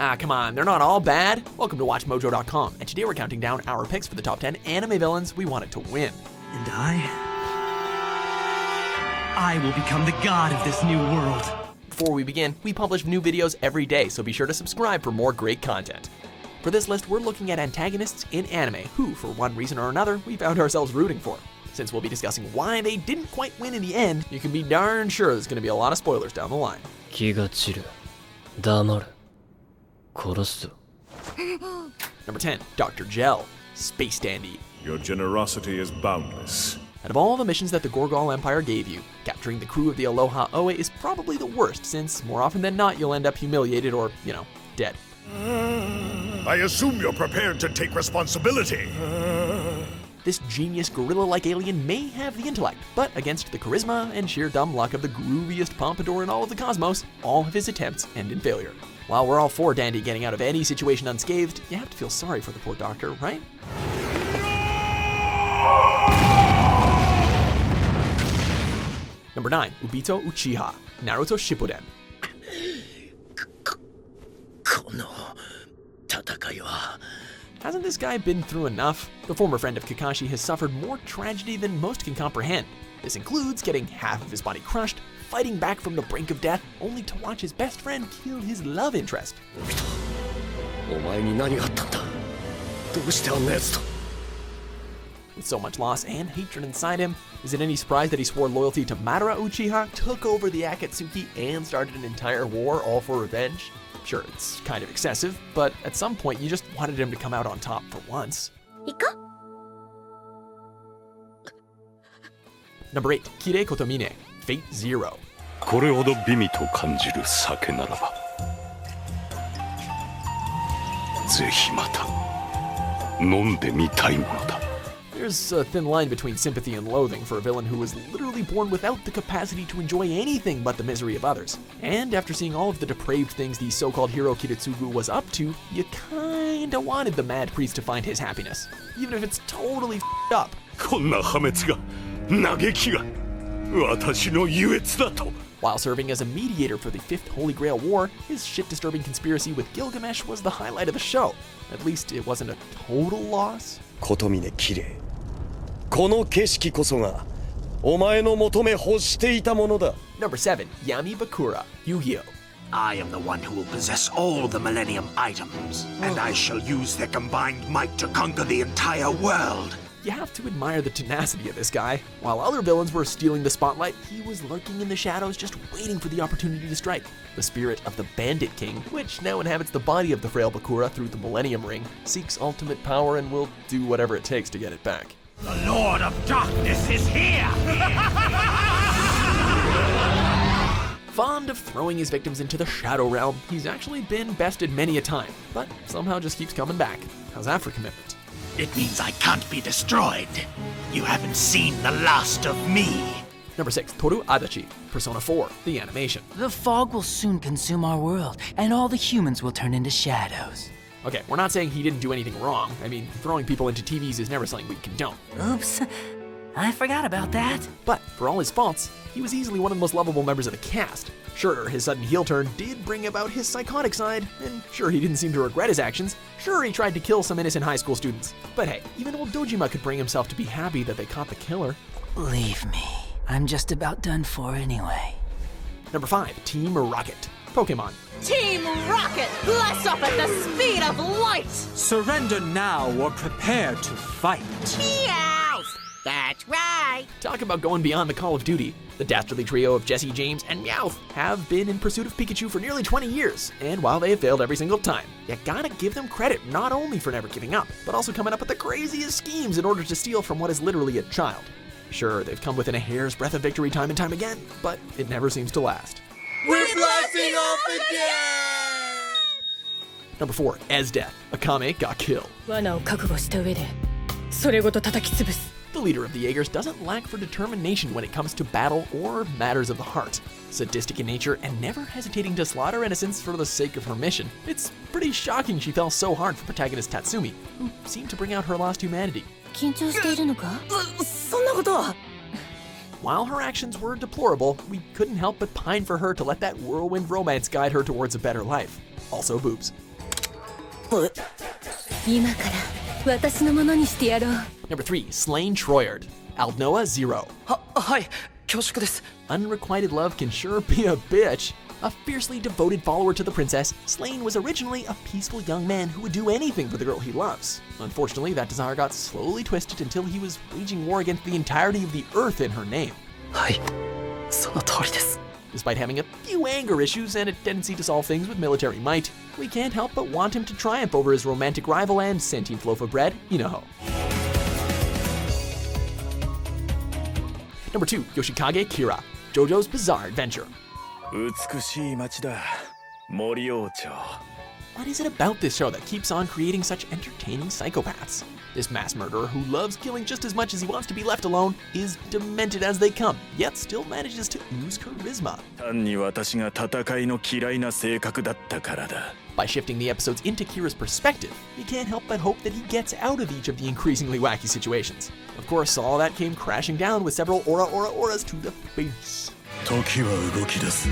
Ah, come on, they're not all bad. Welcome to WatchMojo.com, and today we're counting down our picks for the top 10 anime villains we wanted to win. And I will become the god of this new world. Before we begin, we publish new videos every day, so be sure to subscribe for more great content. For this list, we're looking at antagonists in anime who, for one reason or another, we found ourselves rooting for. Since we'll be discussing why they didn't quite win in the end, you can be darn sure there's going to be a lot of spoilers down the line. Number 10, Dr. Gel, Space Dandy. Your generosity is boundless. Out of all the missions that the Gorgol Empire gave you, capturing the crew of the Aloha Oe is probably the worst, since more often than not you'll end up humiliated or, dead. I assume you're prepared to take responsibility. This genius gorilla-like alien may have the intellect, but against the charisma and sheer dumb luck of the grooviest pompadour in all of the cosmos, all of his attempts end in failure. While we're all for Dandy getting out of any situation unscathed, you have to feel sorry for the poor doctor, right? Number 9, Obito Uchiha, Naruto Shippuden. Hasn't this guy been through enough? The former friend of Kakashi has suffered more tragedy than most can comprehend. This includes getting half of his body crushed, fighting back from the brink of death, only to watch his best friend kill his love interest. With so much loss and hatred inside him, is it any surprise that he swore loyalty to Madara Uchiha, took over the Akatsuki, and started an entire war all for revenge? Sure, it's kind of excessive, but at some point you just wanted him to come out on top for once. Number 8, Kirei Kotomine, Fate Zero. There's a thin line between sympathy and loathing for a villain who was literally born without the capacity to enjoy anything but the misery of others. And after seeing all of the depraved things the so-called hero Kiritsugu was up to, you kinda wanted the mad priest to find his happiness, even if it's totally f***ed up. While serving as a mediator for the Fifth Holy Grail War, his shit-disturbing conspiracy with Gilgamesh was the highlight of the show. At least it wasn't a total loss. Kotomine Kirei. この景色こそがお前の求め欲していたものだ。 Number 7, Yami Bakura, Yu-Gi-Oh! I am the one who will possess all the Millennium items, and I shall use their combined might to conquer the entire world. You have to admire the tenacity of this guy. While other villains were stealing the spotlight, he was lurking in the shadows just waiting for the opportunity to strike. The spirit of the Bandit King, which now inhabits the body of the frail Bakura through the Millennium Ring, seeks ultimate power and will do whatever it takes to get it back. The Lord of Darkness is here! Fond of throwing his victims into the Shadow Realm, he's actually been bested many a time, but somehow just keeps coming back. How's that for commitment? It means I can't be destroyed. You haven't seen the last of me. Number 6, Tohru Adachi, Persona 4, the animation. The fog will soon consume our world, and all the humans will turn into shadows. Okay, we're not saying he didn't do anything wrong. I mean, throwing people into TVs is never something we condone. Oops, I forgot about that. But for all his faults, he was easily one of the most lovable members of the cast. Sure, his sudden heel turn did bring about his psychotic side, and sure, he didn't seem to regret his actions. Sure, he tried to kill some innocent high school students. But hey, even old Dojima could bring himself to be happy that they caught the killer. Leave me. I'm just about done for anyway. Number 5, Team Rocket, Pokemon. Team Rocket, blast off at the speed of light! Surrender now or prepare to fight. Meow! That's right! Talk about going beyond the Call of Duty. The dastardly trio of Jesse, James, and Meowth have been in pursuit of Pikachu for nearly 20 years, and while they have failed every single time, you gotta give them credit not only for never giving up, but also coming up with the craziest schemes in order to steal from what is literally a child. Sure, they've come within a hair's breadth of victory time and time again, but it never seems to last. We're blasting off again! Number 4, Esdeath, Akame ga Kill. 罠を覚悟した上でそれごと叩き潰す The leader of the Jaegers doesn't lack for determination when it comes to battle or matters of the heart. Sadistic in nature and never hesitating to slaughter innocents for the sake of her mission, it's pretty shocking she fell so hard for protagonist Tatsumi, who seemed to bring out her lost humanity. 緊張しているのかそんなことは While her actions were deplorable, we couldn't help but pine for her to let that whirlwind romance guide her towards a better life. Also boobs. 今から私のものにしてやろう。 Number 3, Slain Troyard. Aldnoah 0. はい、恐縮です。 Unrequited love can sure be a bitch. A fiercely devoted follower to the princess, Slain was originally a peaceful young man who would do anything for the girl he loves. Unfortunately, that desire got slowly twisted until he was waging war against the entirety of the earth in her name. はい、その通りです。 Despite having a few anger issues and a tendency to solve things with military might, we can't help but want him to triumph over his romantic rival and sentient loaf of bread, Inoho. Number 2, Yoshikage Kira. JoJo's Bizarre Adventure. 美しい街だ、森王朝。 What is it about this show that keeps on creating such entertaining psychopaths? This mass murderer who loves killing just as much as he wants to be left alone is demented as they come, yet still manages to ooze charisma. 単に私が戦いの嫌いな性格だったからだ。 By shifting the episodes into Kira's perspective, we can't help but hope that he gets out of each of the increasingly wacky situations. Of course, all that came crashing down with several auras to the face. 時は動き出す。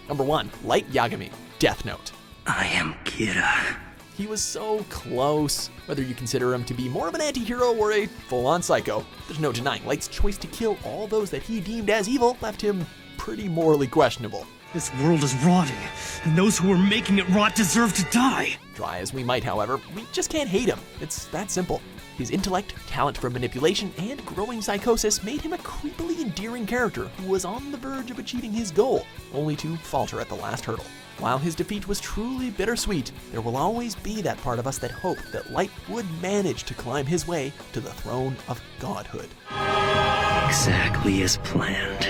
Number 1, Light Yagami, Death Note. I am Kira. He was so close. Whether you consider him to be more of an anti-hero or a full-on psycho, there's no denying Light's choice to kill all those that he deemed as evil left him pretty morally questionable. This world is rotting, and those who are making it rot deserve to die. Try as we might, however, we just can't hate him. It's that simple. His intellect, talent for manipulation, and growing psychosis made him a creepily endearing character who was on the verge of achieving his goal, only to falter at the last hurdle. While his defeat was truly bittersweet, there will always be that part of us that hoped that Light would manage to climb his way to the throne of godhood. Exactly as planned.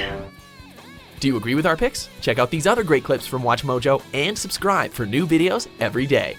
Do you agree with our picks? Check out these other great clips from WatchMojo and subscribe for new videos every day.